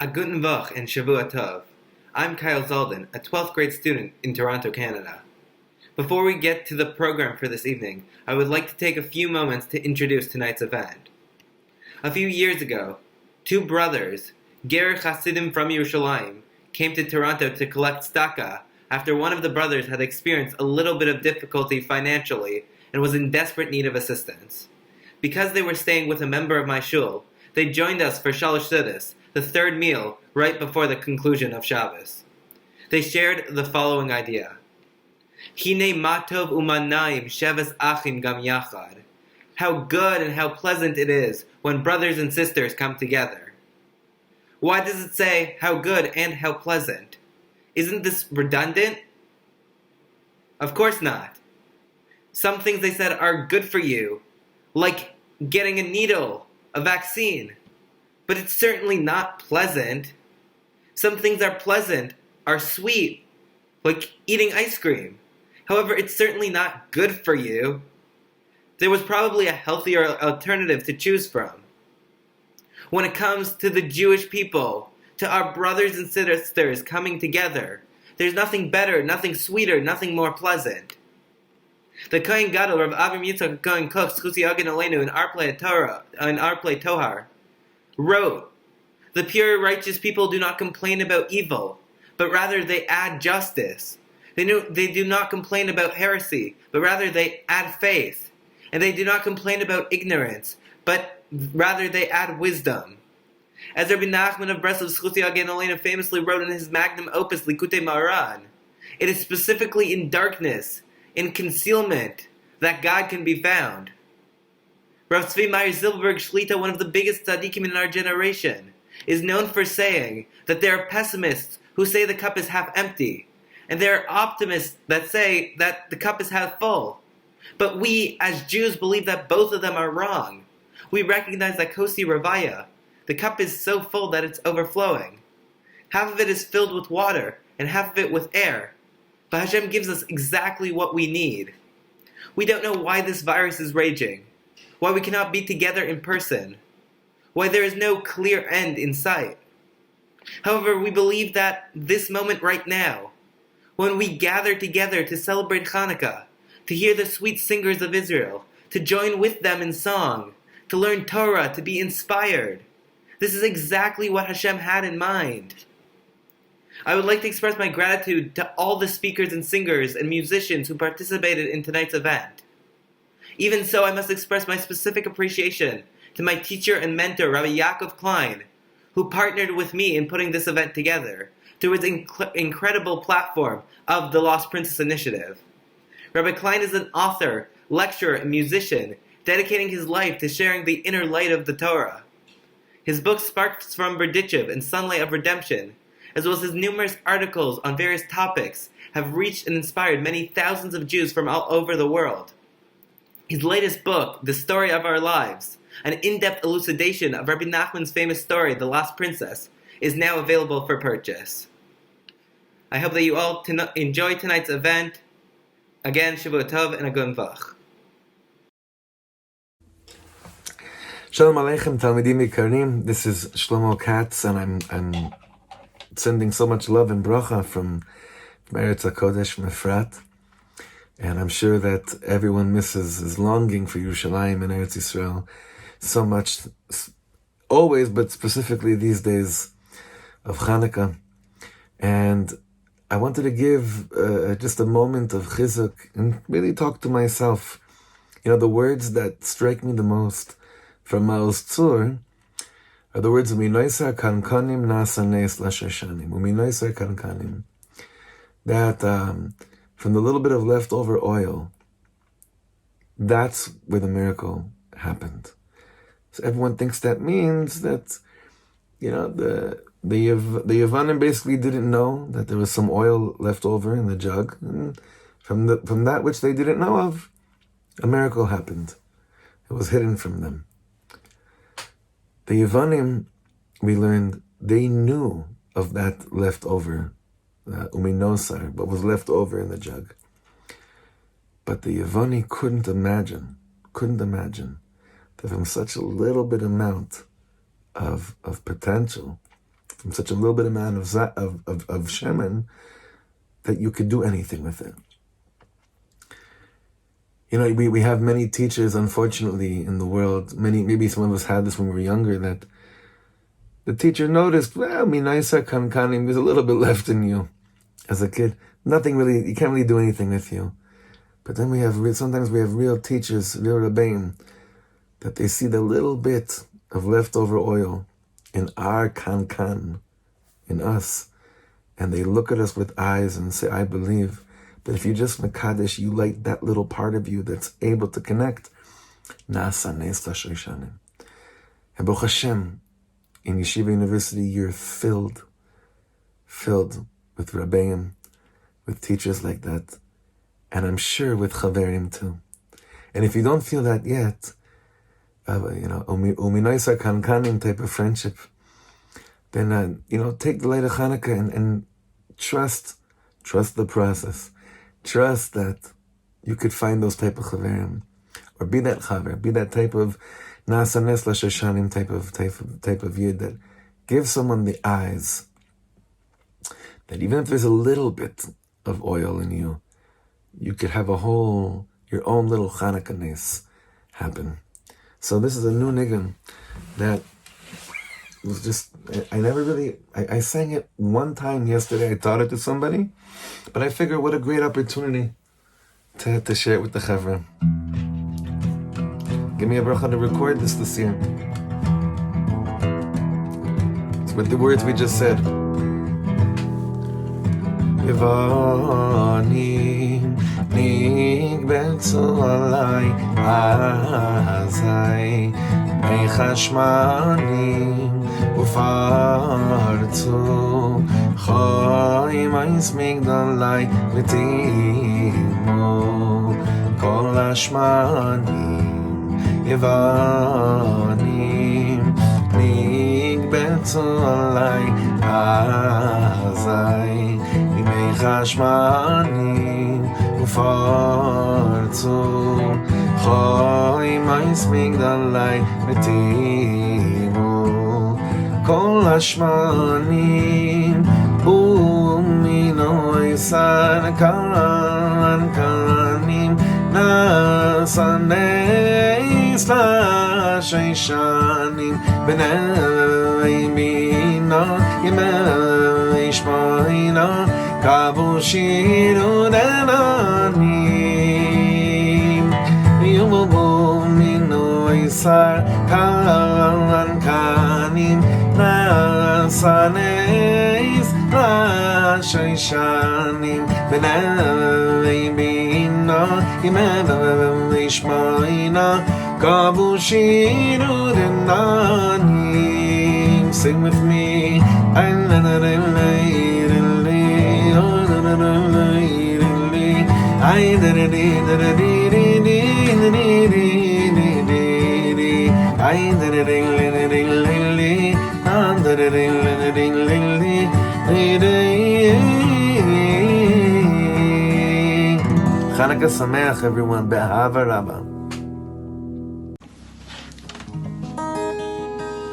A guten Woch and Shavua Tov. I'm Kyle Zaldin, a 12th grade student in Toronto, Canada. Before we get to the program for this evening, I would like to take a few moments to introduce tonight's event. A few years ago, two brothers, Ger Hasidim from Yerushalayim, came to Toronto to collect tzedakah after one of the brothers had experienced a little bit of difficulty financially and was in desperate need of assistance. Because they were staying with a member of my shul, they joined us for Shalosh Seudos, the third meal, right before the conclusion of Shabbos. They shared the following idea. Hine matov umanayim sheves achim gam yachad. How good and how pleasant it is when brothers and sisters come together. Why does it say how good and how pleasant? Isn't this redundant? Of course not. Some things they said are good for you, like getting a needle, a vaccine. But it's certainly not pleasant. Some things are pleasant, are sweet, like eating ice cream. However, it's certainly not good for you. There was probably a healthier alternative to choose from. When it comes to the Jewish people, to our brothers and sisters coming together, there's nothing better, nothing sweeter, nothing more pleasant. The Kohen Gadol, Rav Avram Yitzchak Kohen Koch, Zchusi Yagen Aleinu, in our play Tohar, wrote, "The pure righteous people do not complain about evil, but rather they add justice. They do not complain about heresy, but rather they add faith. And they do not complain about ignorance, but rather they add wisdom." As Rabbi Nachman of Breslov Zchusi Yagen Aleinu famously wrote in his magnum opus Likutei Moharan, it is specifically in darkness, in concealment, that God can be found. Rav Tzvi Meir Zilberg Shlita, one of the biggest tzaddikim in our generation, is known for saying that there are pessimists who say the cup is half empty, and there are optimists that say that the cup is half full. But we, as Jews, believe that both of them are wrong. We recognize that Kosi Ravaya, the cup is so full that it's overflowing. Half of it is filled with water, and half of it with air. But Hashem gives us exactly what we need. We don't know why this virus is raging, why we cannot be together in person, why there is no clear end in sight. However, we believe that this moment right now, when we gather together to celebrate Hanukkah, to hear the sweet singers of Israel, to join with them in song, to learn Torah, to be inspired, this is exactly what Hashem had in mind. I would like to express my gratitude to all the speakers and singers and musicians who participated in tonight's event. Even so, I must express my specific appreciation to my teacher and mentor, Rabbi Yaakov Klein, who partnered with me in putting this event together, through his incredible platform of the Lost Princess Initiative. Rabbi Klein is an author, lecturer, and musician, dedicating his life to sharing the inner light of the Torah. His books Sparks from Berdichev and Sunlight of Redemption, as well as his numerous articles on various topics, have reached and inspired many thousands of Jews from all over the world. His latest book, The Story of Our Lives, an in-depth elucidation of Rabbi Nachman's famous story, The Lost Princess, is now available for purchase. I hope that you all enjoy tonight's event. Again, Shavua Tov and a Gun Vach. Shalom Aleichem, Talmidim Yikarim. This is Shlomo Katz, and I'm sending so much love and bracha from Eretz HaKodesh, from Efrat. And I'm sure that everyone is longing for Yerushalayim and Eretz Yisrael so much, always, but specifically these days of Hanukkah. And I wanted to give just a moment of chizuk and really talk to myself. You know, the words that strike me the most from Maoz Tzur are the words Uminoisar kankanim nasa neis lashashanim. Uminoisar kankanim. That from the little bit of leftover oil, that's where the miracle happened. So everyone thinks that means that, you know, the Yavanim basically didn't know that there was some oil left over in the jug, and from that which they didn't know of, a miracle happened. It was hidden from them. The Yavanim, we learned, they knew of that leftover, uminosar, what was left over in the jug. But the Yavani couldn't imagine that from such a little bit amount of potential, from such a little bit amount of shemen, that you could do anything with it. You know, we have many teachers, unfortunately, in the world. Maybe some of us had this when we were younger, that the teacher noticed, well, minaisa kankanim, there's a little bit left in you as a kid. Nothing really, you can't really do anything with you. But then sometimes we have real teachers, real rabbeim, that they see the little bit of leftover oil in our kankan, in us, and they look at us with eyes and say, I believe that if you just mekadesh, you light that little part of you that's able to connect. Nasa nes l'shoishanim. And Baruch Hashem, in Yeshiva University, you're filled with rabbeim, with teachers like that, and I'm sure with chaverim too. And if you don't feel that yet, uminaisa kankanim type of friendship, then take the light of Hanukkah and trust the process. Trust that you could find those type of chaverim, or be that chaver, be that type of nasa nes l'shoshanim type of yid that gives someone the eyes that even if there's a little bit of oil in you, you could have your own little Hanukkah nes happen. So this is a new nigun that was just, I sang it one time yesterday. I taught it to somebody, but I figured what a great opportunity to share it with the Chavra. Give me a bracha to record this year. It's with the words we just said. Yevanim nigbetzu alai azai mechashmanim ufartzu choim eis migdalai v'timu kol hashmanim yevanim nigbetzu alai azai chashmanim ufartzu choim eis migdalai v'timu kol hashmanim uminoisar kankanim nasaneis l'sheishanim b'nei bina yemei shmoina Kabushiru denanim Yumubu minu isar kankanim Nasaneis Rashaishanim B'nei bina Yimei shmoina Kabushiru denanim Sing with me Chanukah Sameach, everyone. Be'ahava Rabbah.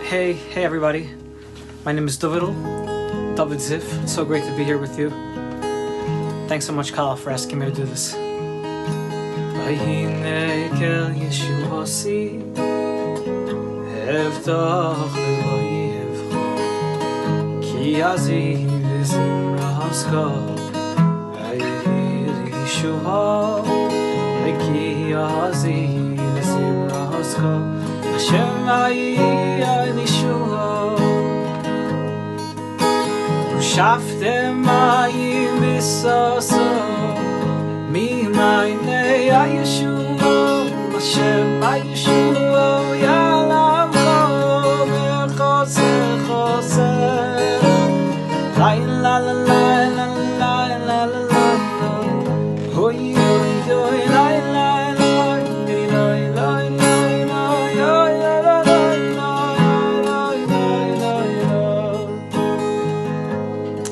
Hey everybody. My name is David Ziv. It's so great to be here with you. Thanks so much, Kyle, for asking me to do this. Shaftem mayim v'soso mimaynei hayeshuo Hashem hayeshuo yalamcho v'choser choser la la la la la la la la hoy hoy hoy la la la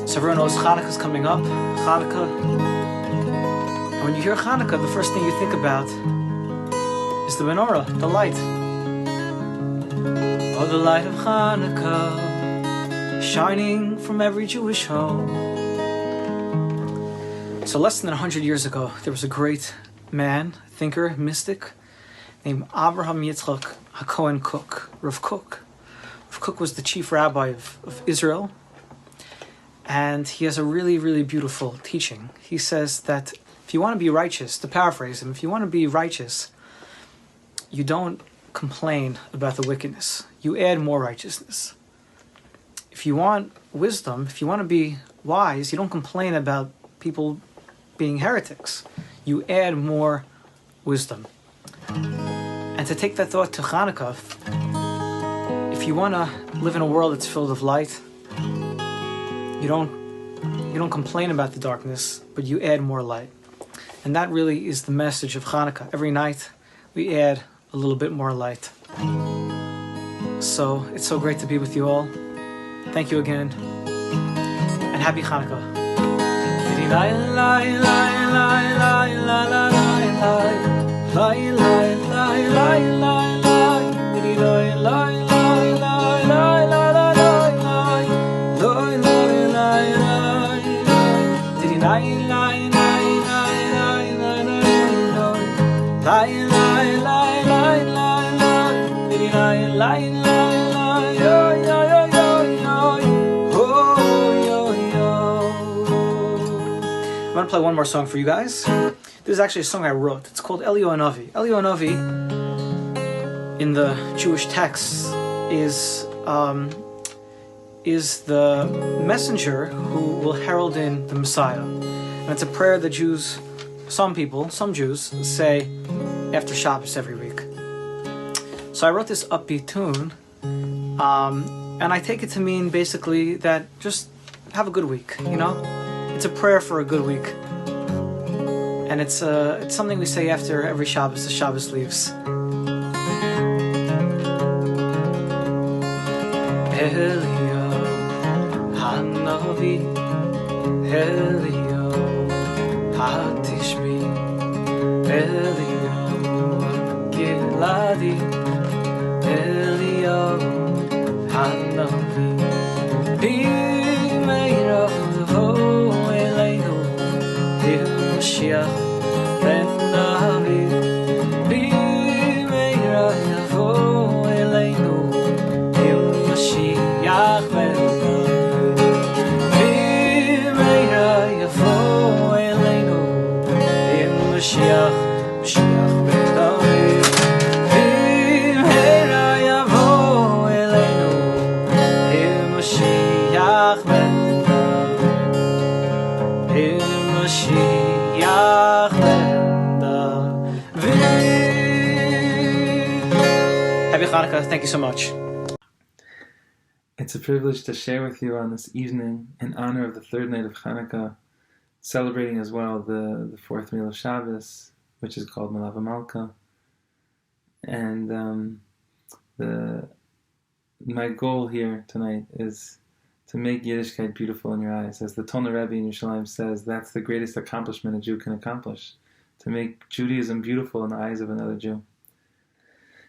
So everyone knows Hanukkah is coming up. Hanukkah. And when you hear Hanukkah, the first thing you think about is the menorah, the light. Oh, the light of Hanukkah shining from every Jewish home. So less than 100 years ago, there was a great man, thinker, mystic, named Abraham Yitzchak HaKohen Kook, Rav Kook. Rav Kook was the chief rabbi of Israel, and he has a really, really beautiful teaching. He says that if you want to be righteous, to paraphrase him, if you want to be righteous, you don't complain about the wickedness. You add more righteousness. If you want wisdom, if you want to be wise, you don't complain about people being heretics. You add more wisdom. And to take that thought to Hanukkah, if you want to live in a world that's filled with light, you don't complain about the darkness, but you add more light. And that really is the message of Hanukkah. Every night we add a little bit more light. So it's so great to be with you all. Thank you again, and happy Hanukkah. I'm going to play one more song for you guys. This is actually a song I wrote. It's called Eliyahu Hanavi. Eliyahu Hanavi, in the Jewish texts, is the messenger who will herald in the Messiah. And it's a prayer that some Jews, say after Shabbos every week. So I wrote this upbeat tune, and I take it to mean basically that just have a good week, you know? It's a prayer for a good week. And it's something we say after every Shabbos, the Shabbos leaves. Eliyahu Hanavi, Eliyahu Hatishmi, Eliyahu Giladi, Eliyahu Hanavi, B'meirav Vo Eleinu, Mashiach Ben David, B'meirav Vo Eleinu, Mashiach Ben David, B'meirav Vo Eleinu, Mashiach Ben David, B'meirav Vo Eleinu, Mashiach Ben David, Mashiach Ben David. Happy Hanukkah. Thank you so much. It's a privilege to share with you on this evening in honor of the third night of Hanukkah, celebrating as well the fourth meal of Shabbos, which is called Melave Malka. And my goal here tonight is to make Yiddishkeit beautiful in your eyes. As the Tolna Rebbe in Yerushalayim says, that's the greatest accomplishment a Jew can accomplish, to make Judaism beautiful in the eyes of another Jew.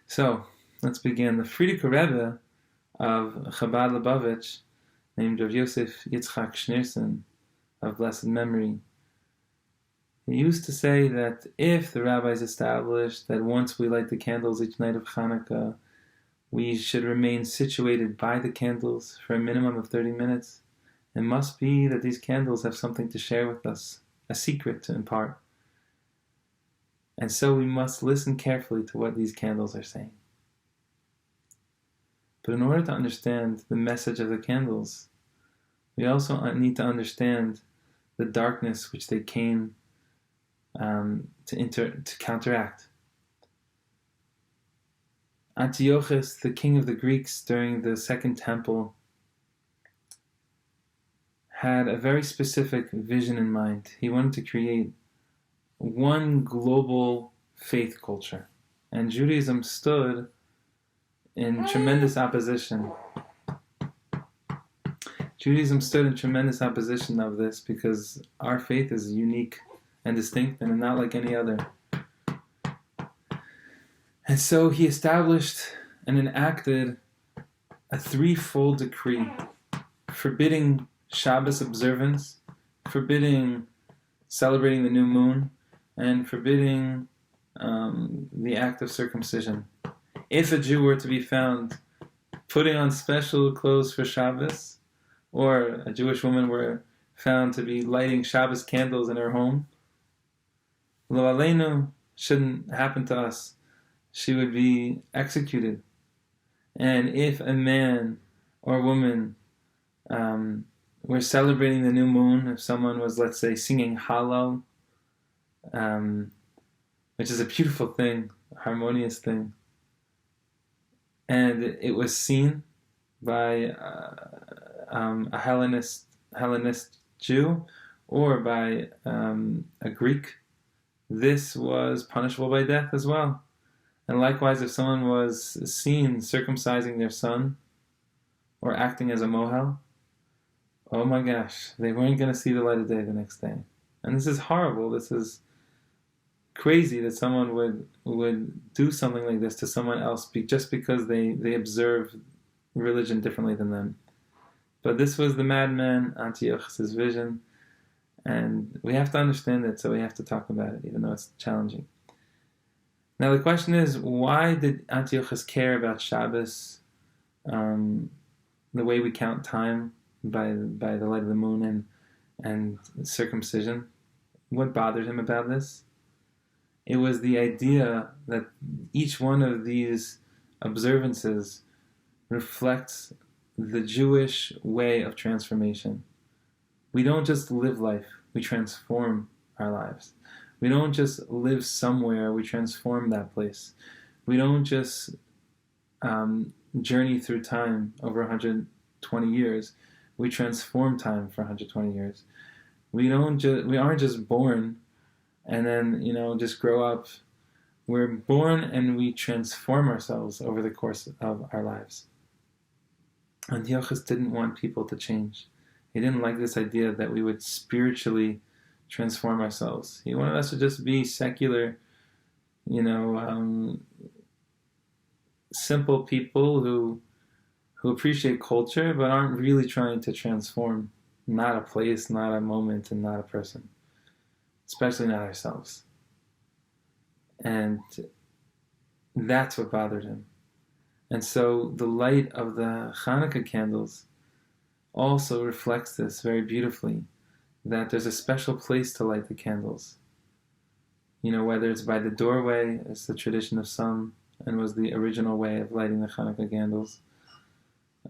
So, let's begin. The Frierdiker Rebbe of Chabad Lubavitch, named Rav Yosef Yitzchak Schneerson, of blessed memory, he used to say that if the rabbis established that once we light the candles each night of Hanukkah, we should remain situated by the candles for a minimum of 30 minutes, it must be that these candles have something to share with us, a secret to impart. And so we must listen carefully to what these candles are saying. But in order to understand the message of the candles, we also need to understand the darkness which they came to counteract. Antiochus, the king of the Greeks during the Second Temple, had a very specific vision in mind. He wanted to create one global faith culture. And Judaism stood in tremendous opposition. Judaism stood in tremendous opposition of this because our faith is unique and distinct and not like any other. And so he established and enacted a threefold decree forbidding Shabbos observance, forbidding celebrating the new moon, and forbidding the act of circumcision. If a Jew were to be found putting on special clothes for Shabbos, or a Jewish woman were found to be lighting Shabbos candles in her home, lo aleinu, shouldn't happen to us, she would be executed. And if a man or woman were celebrating the new moon, if someone was, let's say, singing Hallel, which is a beautiful thing, a harmonious thing, and it was seen by a Hellenist Jew or by a Greek, this was punishable by death as well. And likewise, if someone was seen circumcising their son or acting as a mohel, oh my gosh, they weren't going to see the light of day the next day. And this is horrible. This is crazy that someone would do something like this to someone else just because they observe religion differently than them. But this was the madman Antiochus' vision, and we have to understand it, so we have to talk about it, even though it's challenging. Now the question is, why did Antiochus care about Shabbos, the way we count time by the light of the moon and circumcision? What bothered him about this? It was the idea that each one of these observances reflects the Jewish way of transformation. We don't just live life, we transform our lives. We don't just live somewhere, we transform that place. We don't just journey through time over 120 years, we transform time for 120 years. We aren't just born and then, just grow up. We're born and we transform ourselves over the course of our lives. Antiochus didn't want people to change. He didn't like this idea that we would spiritually transform ourselves. He wanted us to just be secular, simple people who appreciate culture but aren't really trying to transform not a place, not a moment, and not a person, especially not ourselves. And that's what bothered him. And so the light of the Hanukkah candles also reflects this very beautifully, that there's a special place to light the candles. Whether it's by the doorway, as the tradition of some, and was the original way of lighting the Hanukkah candles,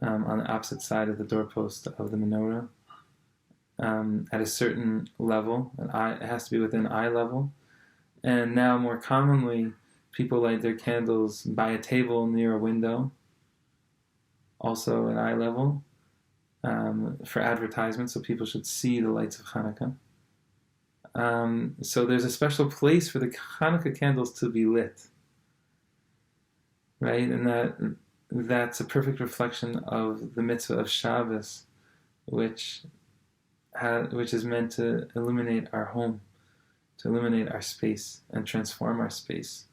on the opposite side of the doorpost of the menorah, at a certain level, it has to be within eye level. And now more commonly, people light their candles by a table near a window, also at eye level, for advertisement, so people should see the lights of Hanukkah. So there's a special place for the Hanukkah candles to be lit, right? And that's a perfect reflection of the mitzvah of Shabbos, which is meant to illuminate our home, to illuminate our space and transform our space,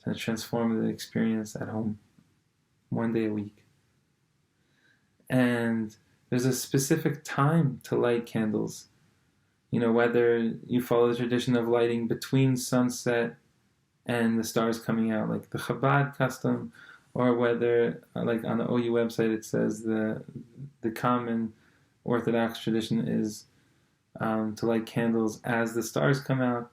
to transform the experience at home, one day a week. And there's a specific time to light candles. Whether you follow the tradition of lighting between sunset and the stars coming out, like the Chabad custom, or whether, like on the OU website, it says the common Orthodox tradition is to light candles as the stars come out.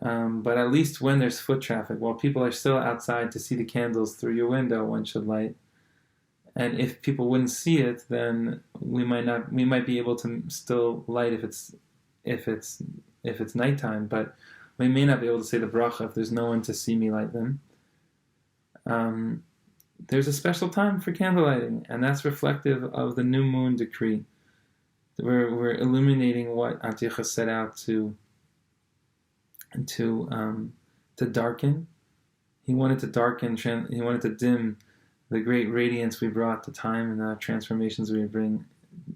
But at least when there's foot traffic, while people are still outside to see the candles through your window, one should light. And if people wouldn't see it, then we might be able to still light if it's nighttime, but we may not be able to say the bracha if there's no one to see me light them. There's a special time for candle lighting, and that's reflective of the new moon decree. We're illuminating what Antiochus set out to darken. He wanted to darken. He wanted to dim the great radiance we brought to time and the transformations we bring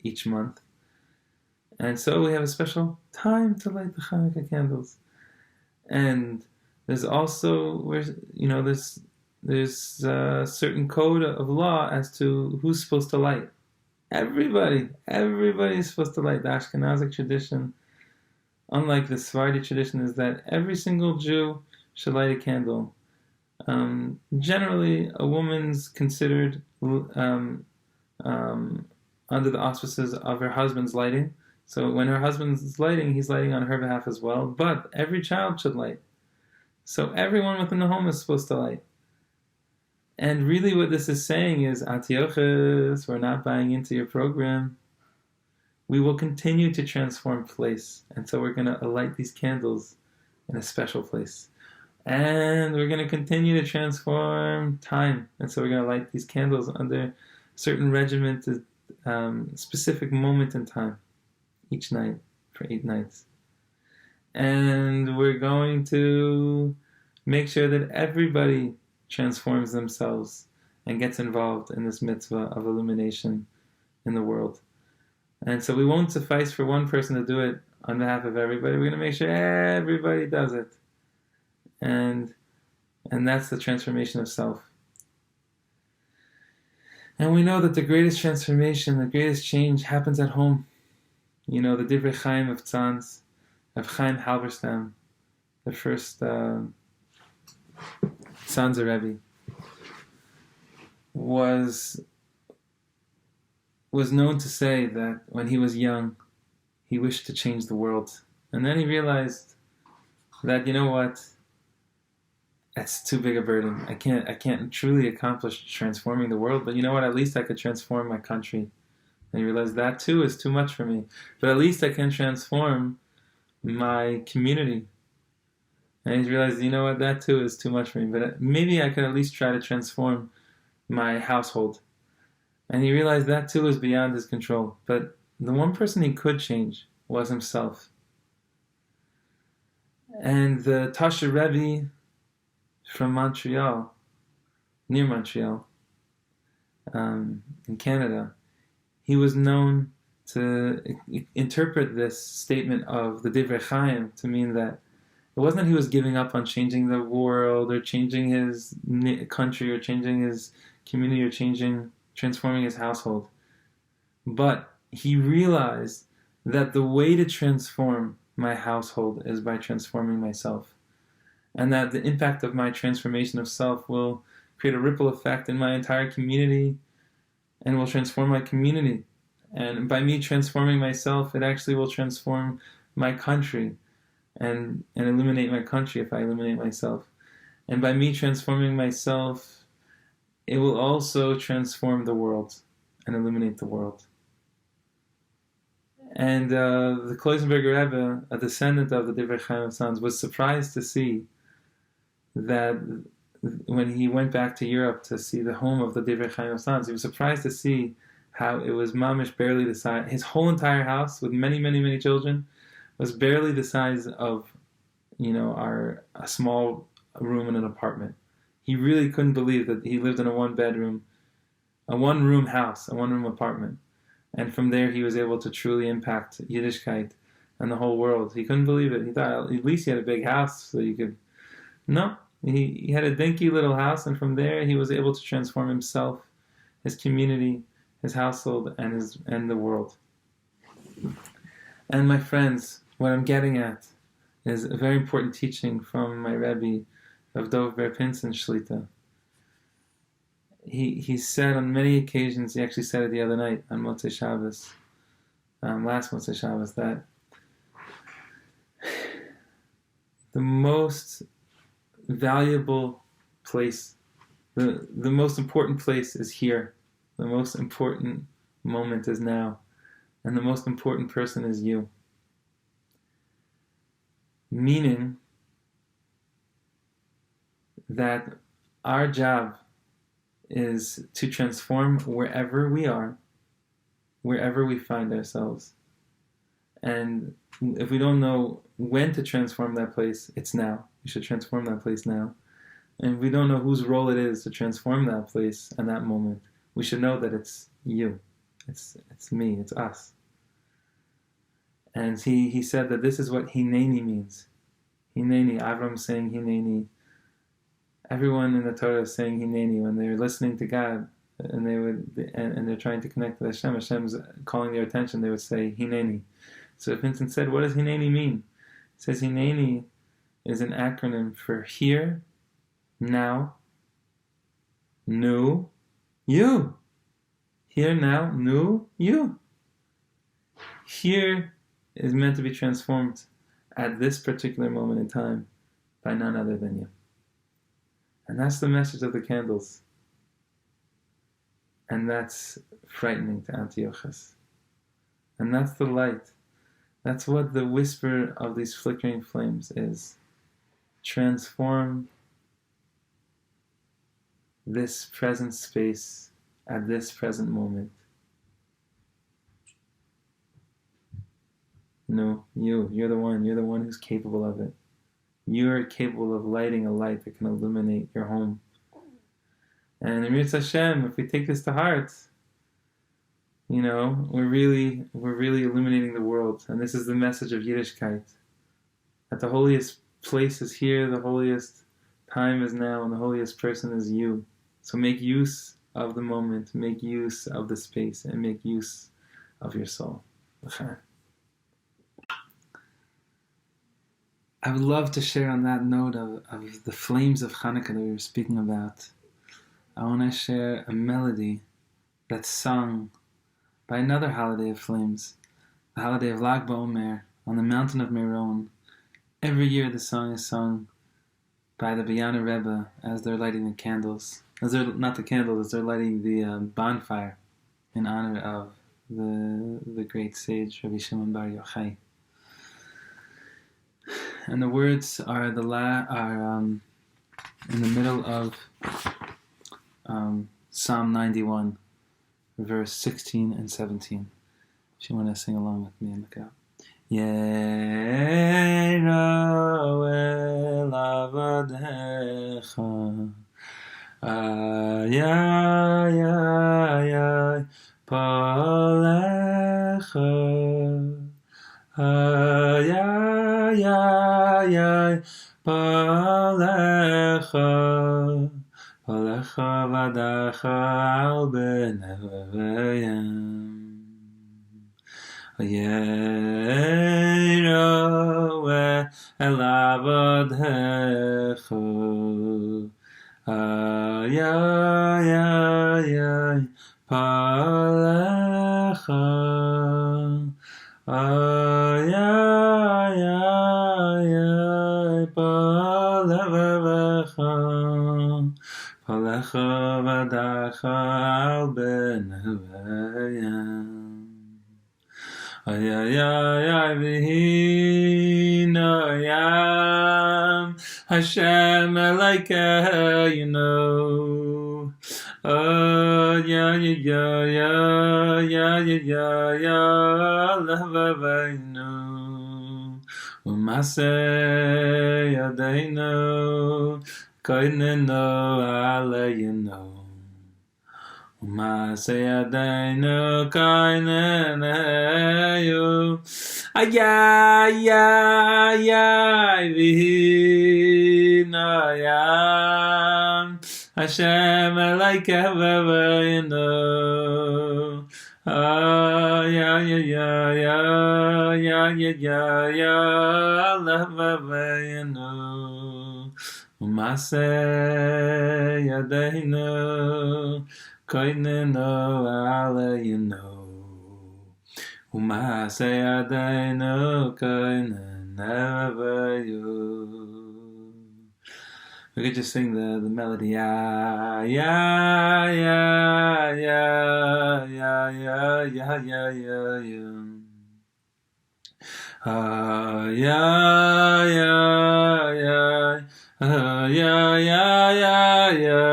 each month. And so we have a special time to light the Hanukkah candles. And there's also there's a certain code of law as to who's supposed to light. Everybody's supposed to light. The Ashkenazic tradition, unlike the Sephardi tradition, is that every single Jew should light a candle. Generally, a woman's considered under the auspices of her husband's lighting. So when her husband's lighting, he's lighting on her behalf as well. But every child should light. So everyone within the home is supposed to light. And really what this is saying is, Antiochus, we're not buying into your program. We will continue to transform place. And so we're going to light these candles in a special place. And we're going to continue to transform time. And so we're going to light these candles under a certain regimented, specific moment in time each night for 8 nights. And we're going to make sure that everybody transforms themselves and gets involved in this mitzvah of illumination in the world. And so we won't suffice for one person to do it on behalf of everybody. We're going to make sure everybody does it. And that's the transformation of self. And we know that the greatest transformation, the greatest change happens at home. You know, the Divrei Chaim of Tzanz, of Chaim Halberstam, the first Tzanzer Rebbe, was known to say that when he was young, he wished to change the world. And then he realized that, you know what, that's too big a burden. I can't truly accomplish transforming the world, but you know what, at least I could transform my country. And he realized that too is too much for me. But at least I can transform my community. And he realized, you know what, that too is too much for me. But maybe I could at least try to transform my household. And he realized that too was beyond his control. But the one person he could change was himself. And the Tasha Rebbe from Montreal, near Montreal, in Canada, he was known to interpret this statement of the Divrei Chaim to mean that it wasn't that he was giving up on changing the world or changing his country or changing his community or transforming his household. But he realized that the way to transform my household is by transforming myself. And that the impact of my transformation of self will create a ripple effect in my entire community and will transform my community. And by me transforming myself, it actually will transform my country and illuminate my country if I illuminate myself. And by me transforming myself, it will also transform the world and illuminate the world. And the Kloisenberger Rebbe, a descendant of the Divrei Chaim of Tzanz, was surprised to see that when he went back to Europe to see the home of the Divrei Chaim of Tzanz, he was surprised to see how it was mamish barely the size. His whole entire house, with many, many, many children, was barely the size of, a small room in an apartment. He really couldn't believe that he lived in a one-room house, a one-room apartment. And from there, he was able to truly impact Yiddishkeit and the whole world. He couldn't believe it. He thought at least he had a big house so you could... No, he had a dinky little house, and from there, he was able to transform himself, his community, his household, and the world. And my friends, what I'm getting at is a very important teaching from my Rebbe of Dov Ber Pinson Shlita. He said on many occasions, he actually said it the other night on Motzei Shabbos, last Motzei Shabbos, that the most valuable place, the most important place is here. The most important moment is now. And the most important person is you. Meaning that our job is to transform wherever we are, wherever we find ourselves. And if we don't know when to transform that place, it's now. We should transform that place now. And if we don't know whose role it is to transform that place and that moment, we should know that it's you. It's me. It's us. And he said that this is what Hineni means. Hineni, Avram saying Hineni. Everyone in the Torah is saying Hineni when they're listening to God and they're trying to connect with Hashem. Hashem's calling their attention. They would say Hineni. So if Vincent said, what does Hineni mean? It says Hineni is an acronym for here, now, nu, you. Here, now, nu, you. Here is meant to be transformed at this particular moment in time by none other than you. And that's the message of the candles. And that's frightening to Antiochus. And that's the light. That's what the whisper of these flickering flames is. Transform this present space at this present moment. No, you're the one who's capable of it. You're capable of lighting a light that can illuminate your home. And in Mirz Hashem, if we take this to heart, we're really illuminating the world. And this is the message of Yiddishkeit. That the holiest place is here, the holiest time is now, and the holiest person is you. So make use of the moment, make use of the space, and make use of your soul. I would love to share on that note of the flames of Hanukkah that we were speaking about. I want to share a melody that's sung by another holiday of flames, the holiday of Lag BaOmer on the mountain of Meron. Every year the song is sung by the Bayana Rebbe as they're lighting the candles. As they're lighting the bonfire in honor of the great sage Rabbi Shimon Bar Yochai. And the words are in the middle of Psalm 91, verse 16 and 17. If you want to sing along with me and look out. Yero el avadecha, ay ay ay ay palecha, ay ay ay ay palecha, palecha vadacha al benevayim. Yeroe elavadhecho, ay ay ay ay palecha, ay ay ay ay palecha, palecha vadacha al benevayim. Ay ay ay ay v'hina yam Hashem Elokeinu. Ay ay ay ay ay ay ay levaveinu u'maseh yadeinu koinenu aleinu. U'maseh yadeinu koinenu ay ay ay ay v'hina yam Hashem Elokeinu. Ay ay ay ay ay ay ay ay levaveinu u'maseh yadeinu koinenu aleinu. U'maseh yadeinu koinenu aleinu. We could just sing the melody. Yeah, yeah, yeah, yeah, yeah, yeah, yeah, yeah, yeah, yeah. Yeah, yeah, yeah, yeah, yeah, yeah, yeah.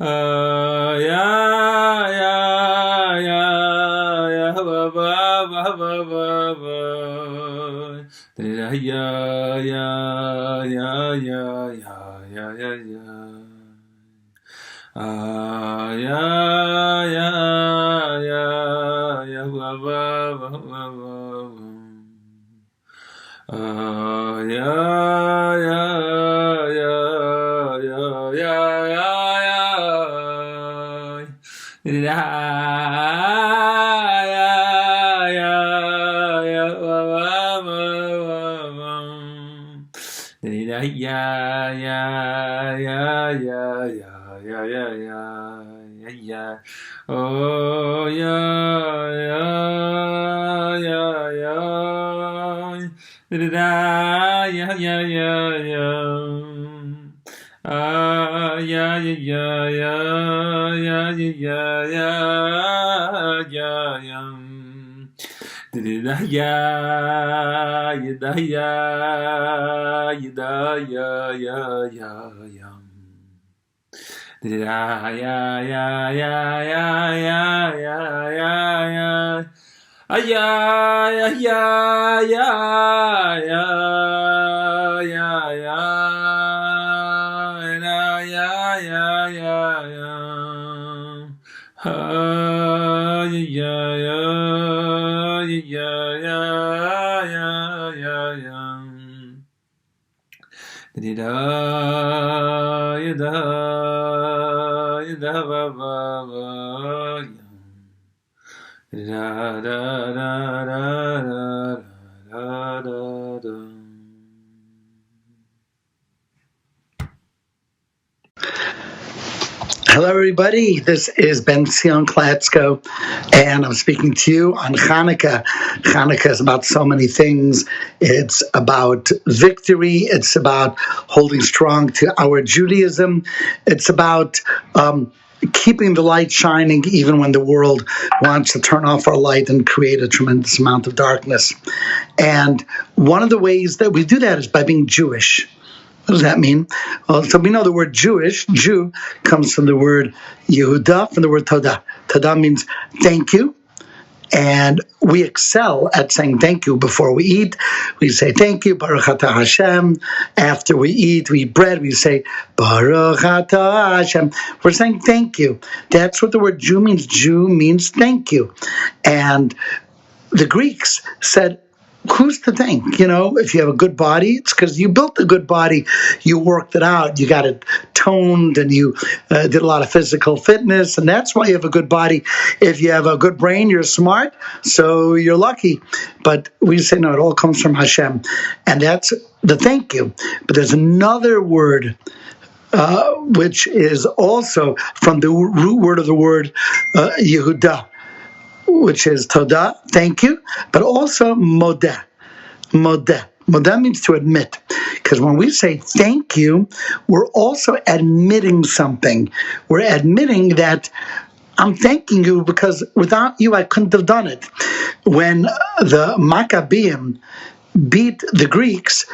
Yeah, yeah, yeah, yeah, ba ba ba ba ba ba. Yeah, yeah, yeah, yeah, yeah, yeah, yeah, yeah. Yeah, yeah, yeah, yeah, ba ba ba ba ba. Yeah, yeah, yeah, yeah, yeah, yeah, Oh Hello, everybody. This is Ben Sion Klatsko, and I'm speaking to you on Hanukkah. Hanukkah is about so many things. It's about victory. It's about holding strong to our Judaism. It's about keeping the light shining even when the world wants to turn off our light and create a tremendous amount of darkness. And one of the ways that we do that is by being Jewish. What does that mean? Well, so we know the word Jewish, Jew, comes from the word Yehuda, from the word Todah. Todah means thank you. And we excel at saying thank you before we eat. We say thank you, Baruch Atah Hashem. After we eat bread, we say Baruch Atah Hashem. We're saying thank you. That's what the word Jew means. Jew means thank you. And the Greeks said, who's to thank? You know, if you have a good body, it's because you built a good body. You worked it out. You got it toned, and you did a lot of physical fitness, and that's why you have a good body. If you have a good brain, you're smart, so you're lucky. But we say, no, it all comes from Hashem, and that's the thank you. But there's another word which is also from the root word of the word Yehuda, which is Todah, thank you, but also Modeh. Modeh. Modeh means to admit. Because when we say thank you, we're also admitting something. We're admitting that I'm thanking you because without you, I couldn't have done it. When the Maccabean beat the Greeks,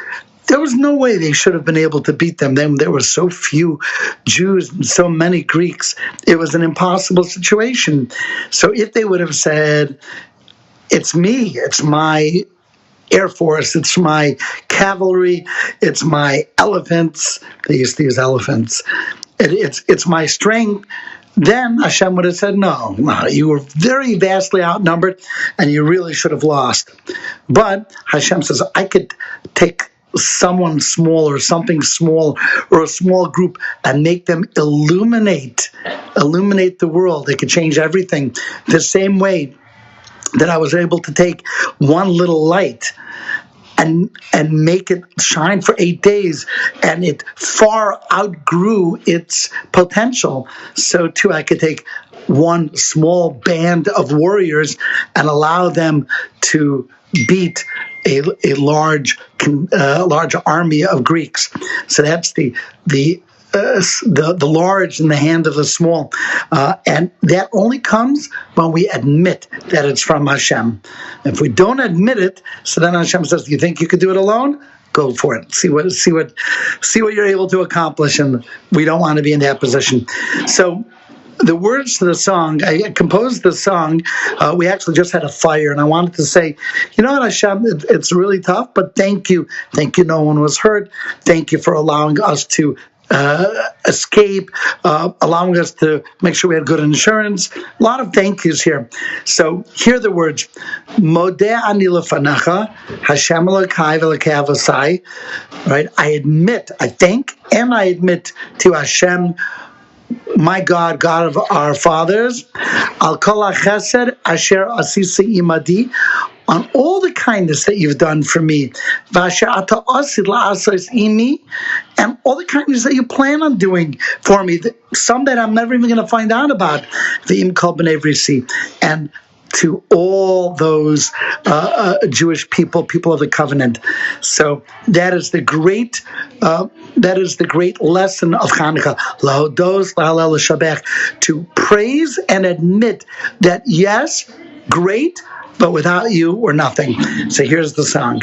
there was no way they should have been able to beat them. There were so few Jews and so many Greeks. It was an impossible situation. So if they would have said, it's me, it's my Air Force, it's my cavalry, it's my elephants, they used to use elephants, it's my strength, then Hashem would have said, no, you were very vastly outnumbered and you really should have lost. But Hashem says, I could take someone small or something small or a small group and make them illuminate the world. They could change everything. The same way that I was able to take one little light and make it shine for 8 days, and it far outgrew its potential. So too, I could take one small band of warriors and allow them to beat a large army of Greeks. So that's the large in the hand of the small, and that only comes when we admit that it's from Hashem. If we don't admit it, so then Hashem says, "Do you think you could do it alone? Go for it. See what you're able to accomplish." And we don't want to be in that position. So the words to the song, I composed the song. We actually just had a fire, and I wanted to say, you know what, Hashem, it's really tough, but thank you. Thank you, no one was hurt. Thank you for allowing us to escape, allowing us to make sure we had good insurance. A lot of thank yous here. So here are the words. Modeh ani lefanacha, Hashem Elokai v'Elokei avosai. Right? I thank, and I admit to Hashem my God, God of our fathers, al kol chesed asher asisa imadi, on all the kindness that you've done for me, vasher ata asid la'asos imi, and all the kindness that you plan on doing for me, some that I'm never even going to find out about, v'im kol b'nei vrisi, and to all those Jewish people of the covenant. So that is the great lesson of Hanukkah. Lahodos la'halel l'shabech, to praise and admit that yes, great, but without you we're nothing. So here's the song.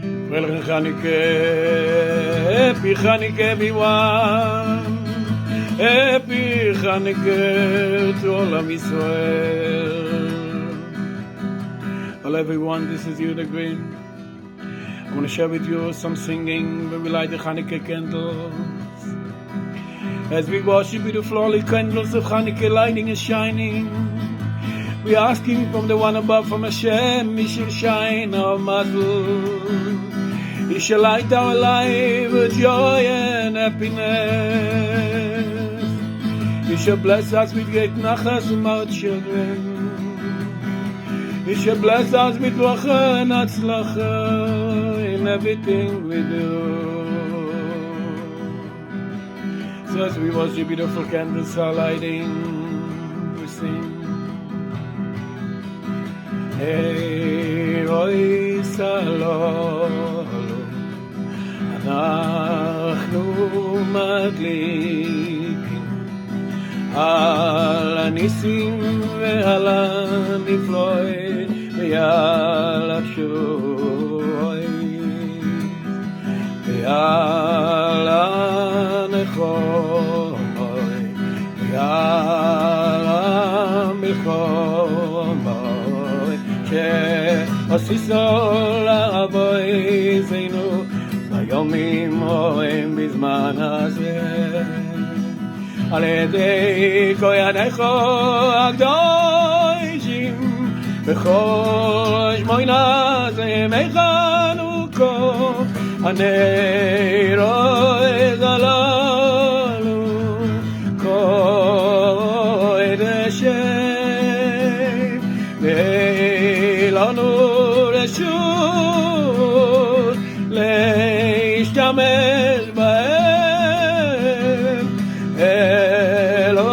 Welcome Hanukkah, happy Hanukkah everyone. Happy Hanukkah to all of Israel. Hello everyone, this is Yehuda Green. I want to share with you some singing where we light the Hanukkah candles. As we worship with the flawless candles of Hanukkah lighting and shining, we are asking from the one above, from Hashem, He shall shine our mazel. He shall light our life with joy and happiness. He shall bless us with great nachas from our children. He shall bless us with bracha and hatzlacha in everything we do. So as we watch the beautiful candles are lighting, we sing. Hey, Roy Salolo, אנחנו מדליקים על הניסים ועל הנפלאות ועל התשועות ועל הנחומות ועל המלחומות שעשיסו לאבותינו ביומים ההם בזמן הזה על ידי כהניך הקדושים בכל שמונה ימי חנוכה הנרות הללו קודשים ואין לנו רשות להשתמש בהם אלו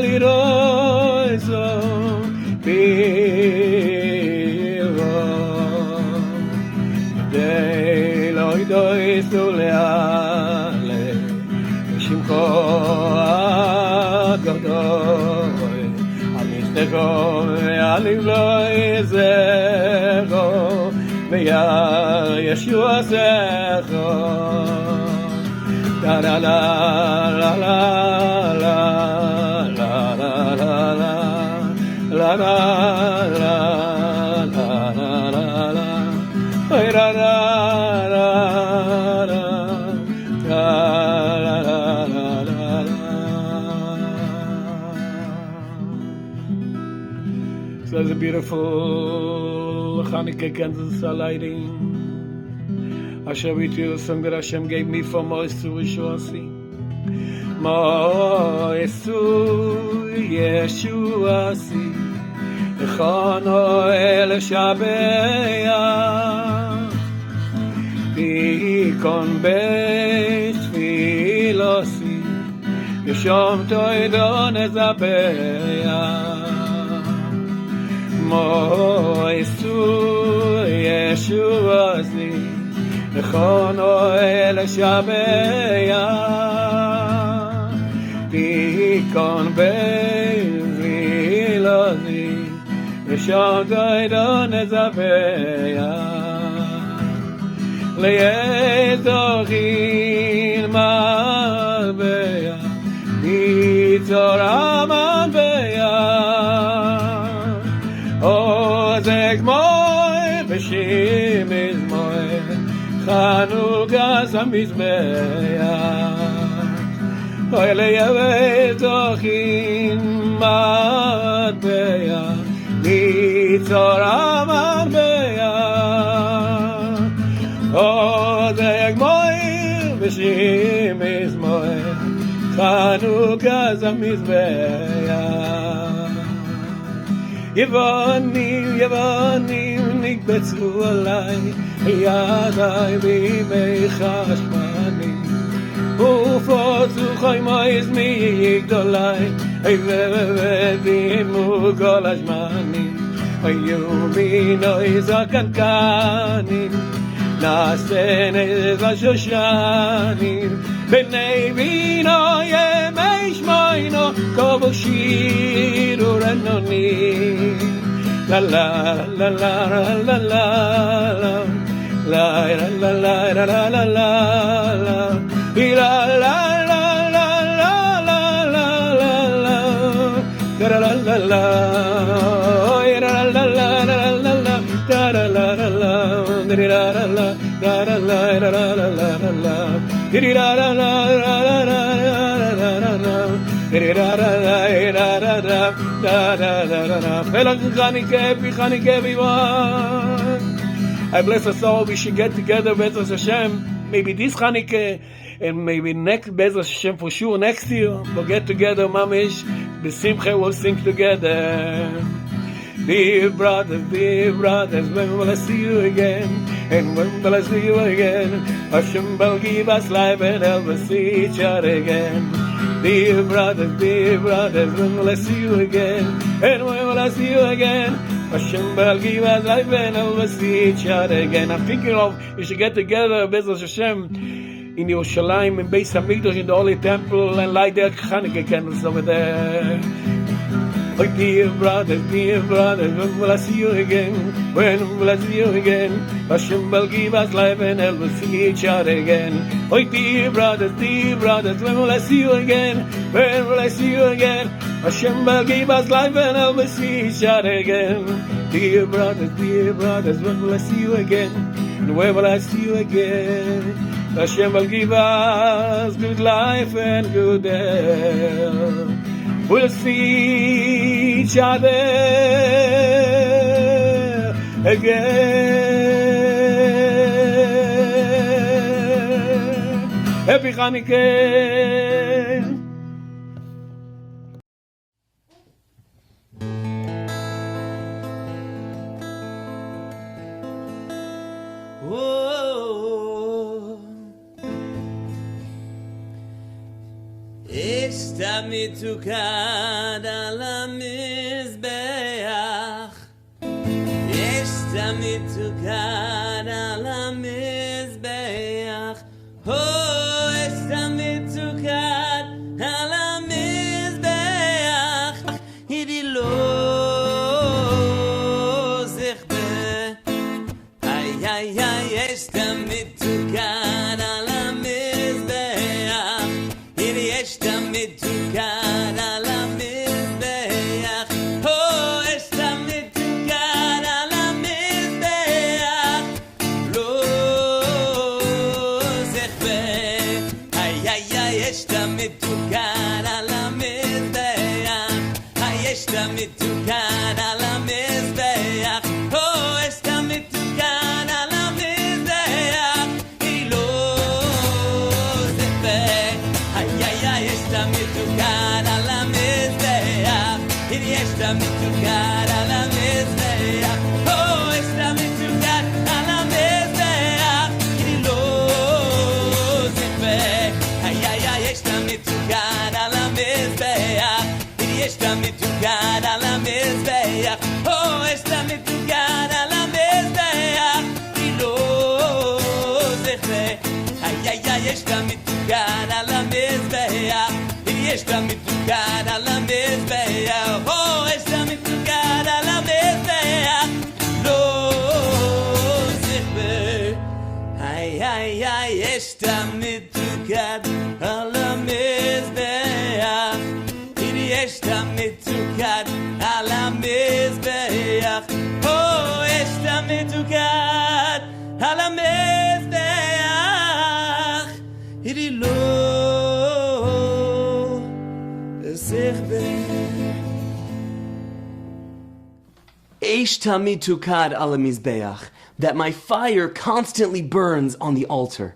לראות זאת בלבד כדי לא ידעו להעלה בשמך הגדול על משתכו ועל לא יזכו וירא ישוע שכו la la la la la la la la la la la So there's a beautiful Hanukkah candles are lighting. I share with you a song that Hashem gave me for Moisu Yeshuasi. Moisu Yeshuasi Echono El Shabeya Tikon Beis Filosi Yeshom Toidon Ezabeya Moisu Yeshuasi Echono El Shabeya Tikon Beis Filosi Yeshom Toidon Ezabeya Le'ezochin Malbeya Torah Malbeya Ozek Moy B'Shim Izmoy Chanukah Samizbeya Oy le'ezochin Malbeya Torah Malbeya Ozek Moy B'Shim Izmoy Chanukah Samizbeya Yevonim nikbetzu alai Yadai b'imei chashmanim Ufotzu choymois miyigdolai Vedimu kol hashmanim Hayu minoi zakankanim Nasenes vashoshanim B'nei vino yemei shmoino Kovu shiru renonim La la la la la la la la la la la la la la la la la la la la la I bless us all. We should get together, Bezos Hashem. Maybe this Chanukah and maybe next Bezos Hashem for sure next year. We'll get together, Mamish. B'simcha we'll sing together. Dear brothers, when will I see you again? And when will I see you again? Hashem will give us life and help us see each other again. Dear brothers, when will I see you again? And when will I see you again? Hashem will give us life and help us see each other again. I'm thinking of, we should get together, Bezos Hashem, in Yerushalayim, in Beis Hamikdash, in the Holy Temple, and light their Chanukah candles over there. Oh, dear brothers, when will I see you again? When will I see you again? Hashem will give us life and help us see each other again. Oh, dear brothers, when will I see you again? When will I see you again? Hashem will give us life and help us see each other again. Dear brothers, when will I see you again? And where will I see you again? Hashem will give us good life and good health. We'll see each other again. Happy Chanukah. מתוקד על המזבח יש מתוקד על המזבח יש מתוקד על המזבח הידי לא זכבה איי איי איי יש מתוקד על המזבח הידי יש מתוקד על המזבח יש מתוקד על המזבח לא זכבה איי איי איי יש מתוקד על המזבח יש מתוקד על המזבח יש מתוקד על המזבח היא לא זכבה איי איי איי יש מתוקד על המזבח יש מתוקד על המזבח יש מתוקד על המזבח היא לא זכבה איי איי איי יש מתוקד על המזבח יש מתוקד על המזבח יש מתוקד על המזבח היא לא זכבה איי איי איי יש מתוקד על המזבח יש מתוקד על המזבח יש מתוקד על המזבח לא זכבה איי איי איי יש מתוקד על המזבח יש מתוקד על המזבח יש מתוקד על המזבח היא לא Eish tamid tukad ala mizbeach, that my fire constantly burns on the altar.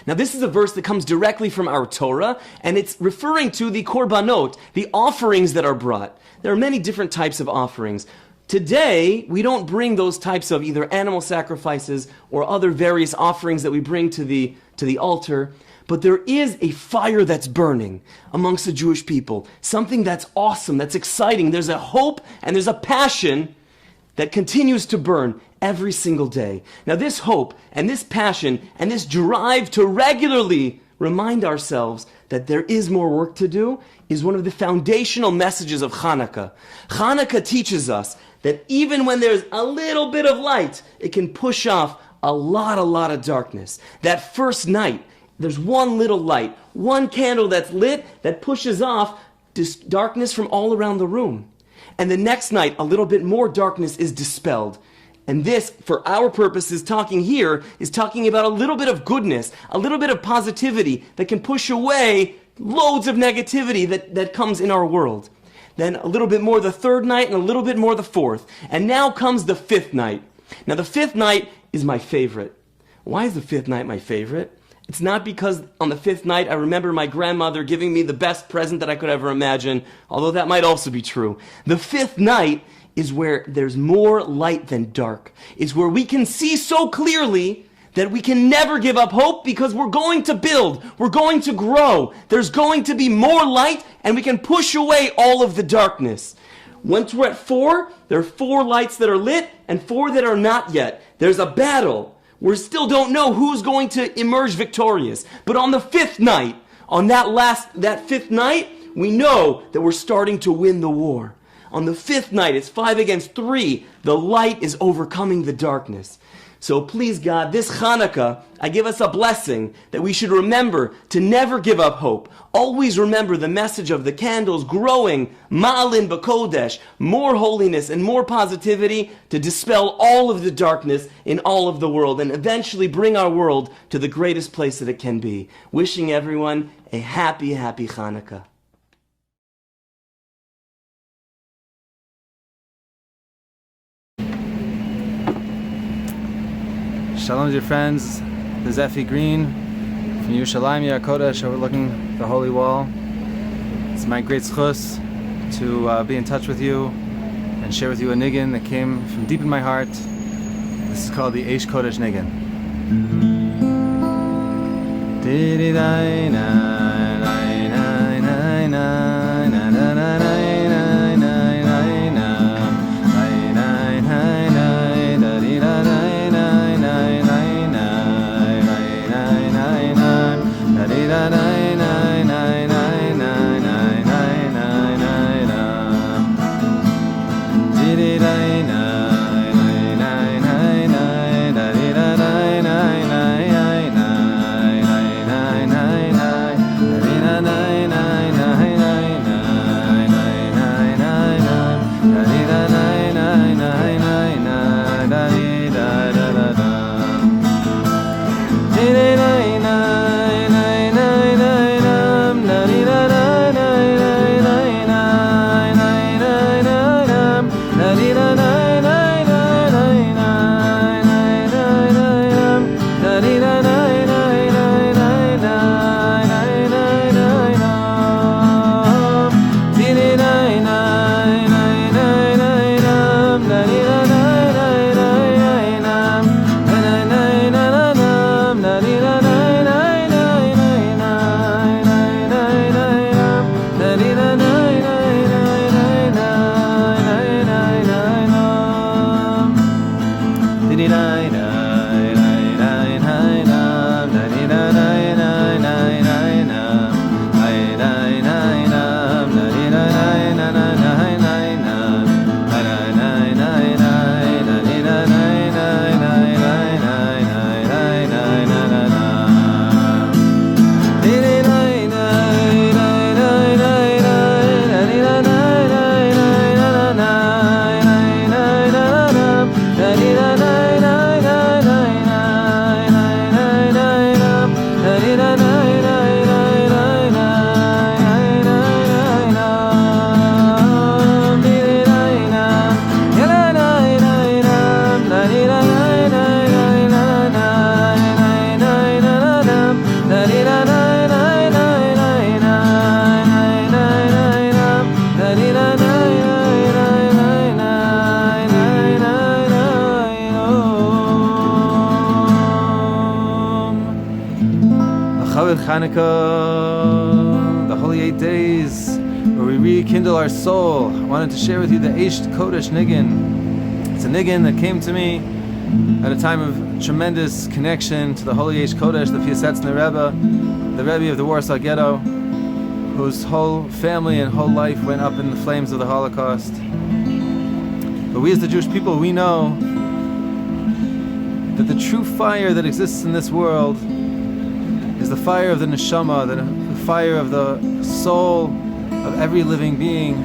Now this is a verse that comes directly from our Torah, and it's referring to the korbanot, the offerings that are brought. There are many different types of offerings. Today, we don't bring those types of either animal sacrifices or other various offerings that we bring to the altar. But there is a fire that's burning amongst the Jewish people. Something that's awesome, that's exciting. There's a hope and there's a passion that continues to burn every single day. Now this hope and this passion and this drive to regularly remind ourselves that there is more work to do is one of the foundational messages of Hanukkah. Hanukkah teaches us that even when there's a little bit of light, it can push off a lot of darkness. That first night, there's one little light, one candle that's lit that pushes off darkness from all around the room. And the next night, a little bit more darkness is dispelled. And this, for our purposes, talking here, is talking about a little bit of goodness, a little bit of positivity that can push away loads of negativity that comes in our world. Then a little bit more the third night and a little bit more the fourth. And now comes the fifth night. Now the fifth night is my favorite. Why is the fifth night my favorite? It's not because on the fifth night I remember my grandmother giving me the best present that I could ever imagine, although that might also be true. The fifth night is where there's more light than dark. It's where we can see so clearly that we can never give up hope because we're going to build, we're going to grow, there's going to be more light, and we can push away all of the darkness. Once we're at 4, there are 4 lights that are lit and 4 that are not yet. There's a battle. We still don't know who's going to emerge victorious. But on the 5th night, on that 5th night, we know that we're starting to win the war. On the 5th night, it's 5 against 3. The light is overcoming the darkness. So please God, this Hanukkah, I give us a blessing that we should remember to never give up hope. Always remember the message of the candles growing, ma'alin b'kodesh, more holiness and more positivity to dispel all of the darkness in all of the world and eventually bring our world to the greatest place that it can be. Wishing everyone a happy, happy Hanukkah. Shalom, dear friends. This is Effie Green from Yerushalayim Kodesh, overlooking the Holy Wall. It's my great zchus to be in touch with you and share with you a niggin that came from deep in my heart. This is called the Eish Kodesh Niggin. Hanukkah, the holy 8 days where we rekindle our soul. I wanted to share with you the Eish Kodesh Niggin. It's a niggin that came to me at a time of tremendous connection to the holy Eish Kodesh, the Piasetzner Rebbe, the Rebbe of the Warsaw Ghetto, whose whole family and whole life went up in the flames of the Holocaust. But we as the Jewish people, we know that the true fire that exists in this world is the fire of the neshama, the fire of the soul of every living being,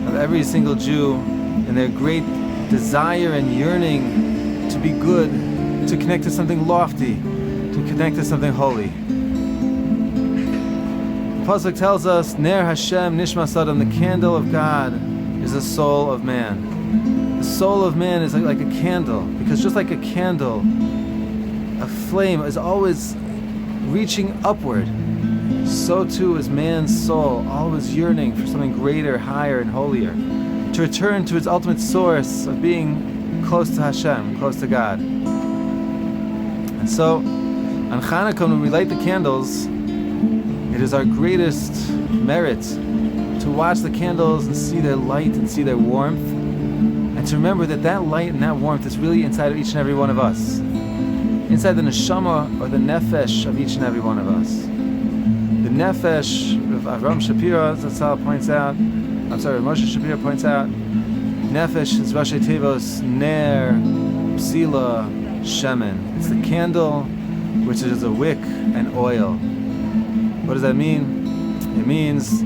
of every single Jew, and their great desire and yearning to be good, to connect to something lofty, to connect to something holy. The Pasuk tells us, Ner Hashem Nishmas Adam, the candle of God is the soul of man. The soul of man is like a candle, because just like a candle, a flame is always reaching upward, so too is man's soul always yearning for something greater, higher, and holier, to return to its ultimate source of being close to Hashem, close to God. And so, on Hanukkah, when we light the candles, it is our greatest merit to watch the candles and see their light and see their warmth, and to remember that that light and that warmth is really inside of each and every one of us, inside the neshama or the nefesh of each and every one of us. The nefesh of Avram Shapiro, Zatzal points out, Moshe Shapiro points out, nefesh is Rashi Tevos Ner Psila Shemen. It's the candle which is a wick and oil. What does that mean? It means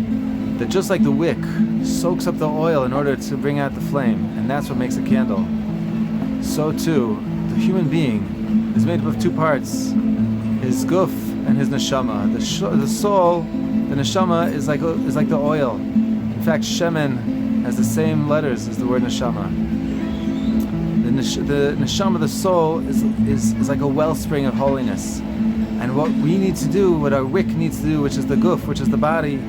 that just like the wick soaks up the oil in order to bring out the flame, and that's what makes a candle, so too the human being is made up of two parts, his guf and his neshama. The soul, the neshama, is like the oil. In fact, shemen has the same letters as the word neshama. The neshama, the soul, is like a wellspring of holiness. And what we need to do, what our wick needs to do, which is the guf, which is the body,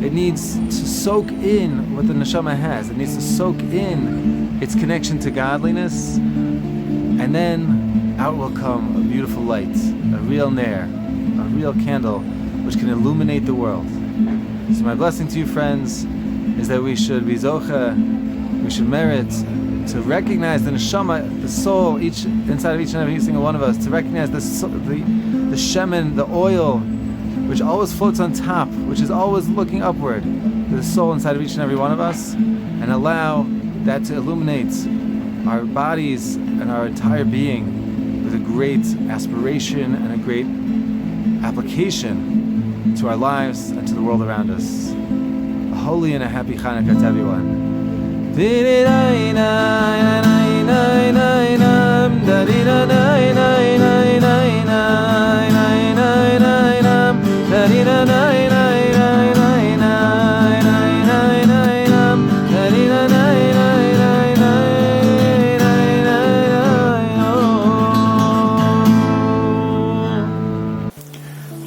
it needs to soak in what the neshama has. It needs to soak in its connection to godliness, and then out will come a beautiful light, a real ner, a real candle, which can illuminate the world. So my blessing to you, friends, is that we should be zocha, we should merit to recognize the neshama, the soul, inside of each and every single one of us, to recognize the shemen, the oil, which always floats on top, which is always looking upward, to the soul inside of each and every one of us, and allow that to illuminate our bodies and our entire being with a great aspiration and a great application to our lives and to the world around us. A holy and a happy Hanukkah to everyone.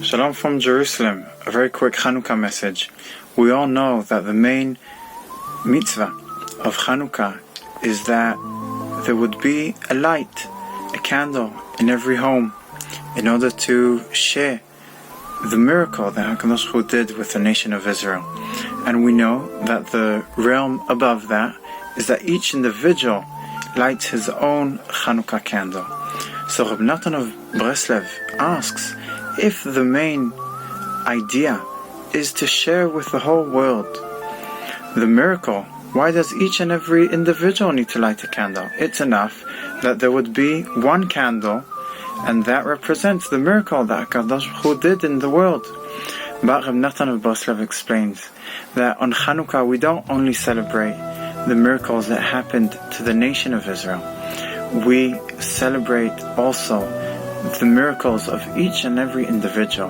Shalom from Jerusalem. A very quick Chanukah message. We all know that the main mitzvah of Chanukah is that there would be a light, a candle in every home, in order to share the miracle that HaKadosh Baruch Hu did with the nation of Israel. And we know that the realm above that is that each individual lights his own Chanukah candle. So Reb Natan of Breslev asks, if the main idea is to share with the whole world the miracle, why does each and every individual need to light a candle? It's enough that there would be one candle, and that represents the miracle that HaKadosh Baruch Hu did in the world. But Reb Natan of Breslev explains that on Chanukah we don't only celebrate the miracles that happened to the nation of Israel, we celebrate also the miracles of each and every individual,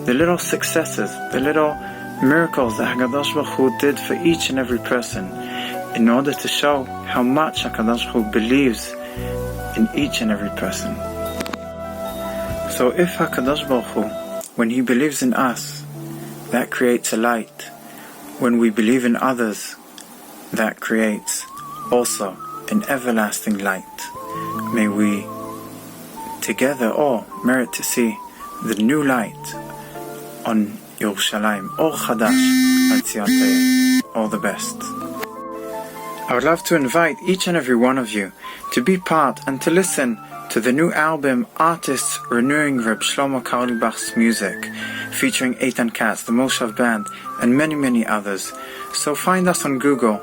the little successes, the little miracles that HaKadosh Baruch Hu did for each and every person, in order to show how much HaKadosh Baruch Hu believes in each and every person. So if HaKadosh Baruch Hu, when He believes in us, that creates a light. When we believe in others, that creates also an everlasting light. May we together all merit to see the new light on Yerushalayim, Or Chadash al Tzion Teir. All the best. I would love to invite each and every one of you to be part and to listen to the new album Artists Renewing Reb Shlomo Carlebach's music, featuring Eitan Katz, the Moshav Band, and many, many others. So find us on Google,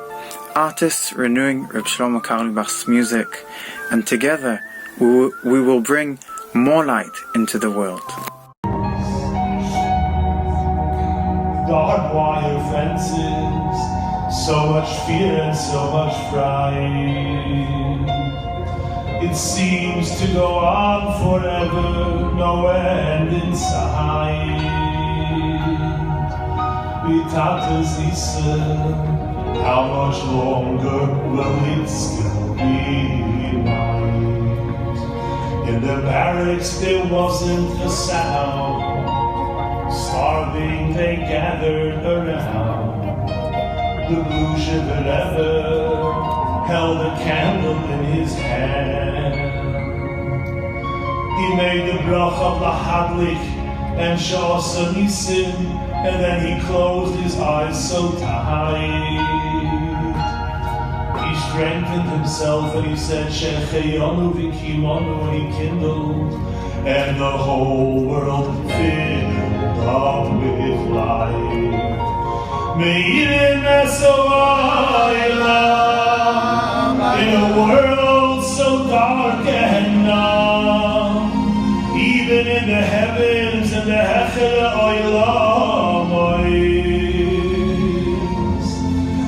Artists Renewing Reb Shlomo Carlebach's music, and together we will bring more light into the world. Barbed wire fences, so much fear and so much fright. It seems to go on forever, no end in sight. Vitatas Isa, how much longer will it still be night? In the barracks there wasn't a sound. Starving they gathered around. The blue Rebbe held a candle in his hand. He made the brach of the Hadlik and Shas Nisim, and then he closed his eyes so tight. He strengthened himself and he said, Shecheyanu v'kimanu, and he kindled, and the whole world filled up with light. Me'irim eso'aylam, in a world so dark and numb, even in the heavens and the hechere oylamois,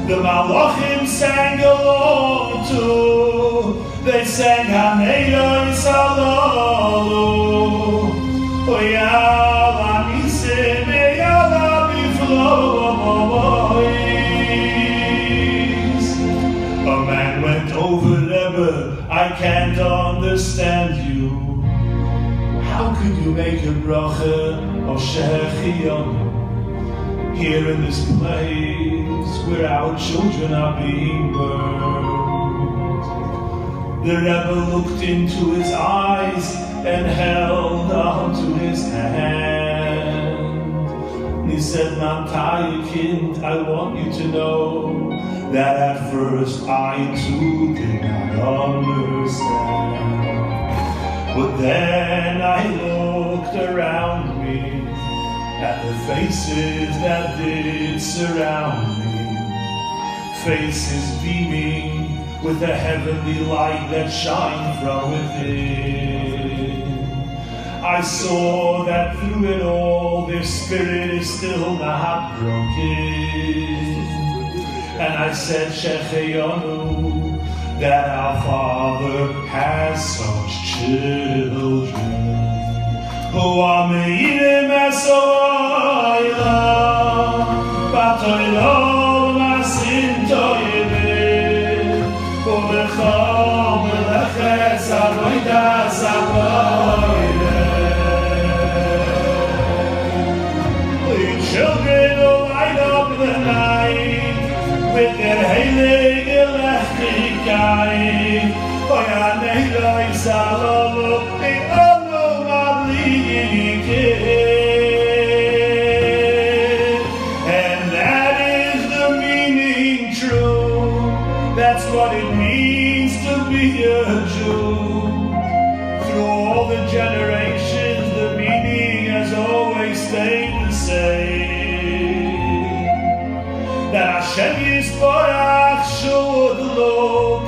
the malachim sang along too. They sang Hanei Salalu, Oyala Nisim, Oyala Biflois. A man went over Rebbe, I can't understand you. How could you make a bracha of Shechion here in this place where our children are being burned? The Rebbe looked into his eyes and held onto his hand. And he said, Mantai kind, I want you to know that at first I too did not understand. But then I looked around me at the faces that did surround me, faces beaming with the heavenly light that shined from within. I saw that through it all their spirit is still not broken. And I said, Shecheyanu, that our Father has such children who are me'irim eso'aylam, batoylom asim toyevim, ubechom leches avodas avoyim. The children will light up the night with their heilig elechtikait. Oyanei loy salolu, the ono madlikin. And that is the meaning true. That's what it means to be a Jew. Through all the generations, the meaning has always stayed the same. That Hashem Yisborach should look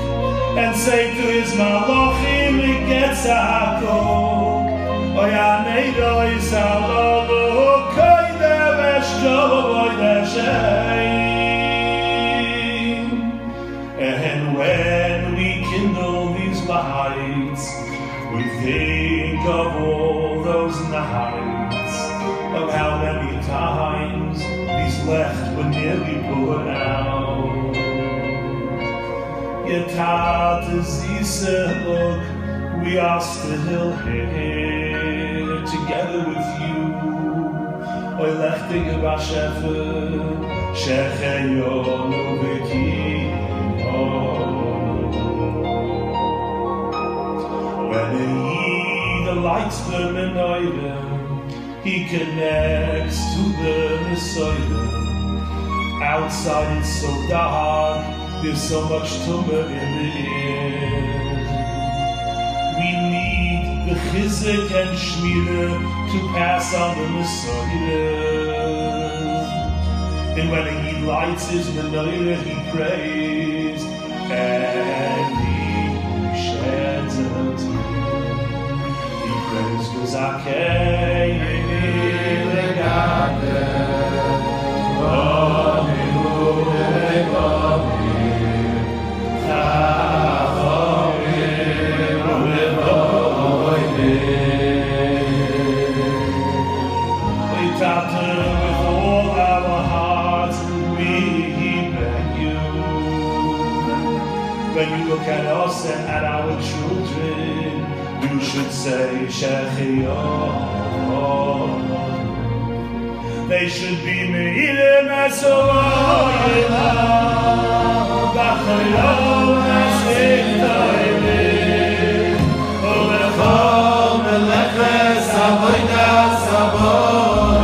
and say to his malachim, it gets hakol. Oyanei loy salolu, koydem eshkol v'odesheim. And when we kindle these lights, we think of all those nights, of how many times these left were nearly put out. Yetatas Isa, look, we are still here together with you. Oy lechtig b'shefer, shecheyonu v'kiyonu. When the Yid lights the menorah, he connects to the Messiah. Outside it's so dark, there's so much tumor in the air. We need the chizuk and shmira to pass on the Messiah. And when he lights his menorah, he prays and he sheds a tear. When you look at us and at our children, you should say Shechion. They should be Me'ilim Asoyela, B'chayom Nasiftoilim, Olechom Meleches Avodas Avoyem.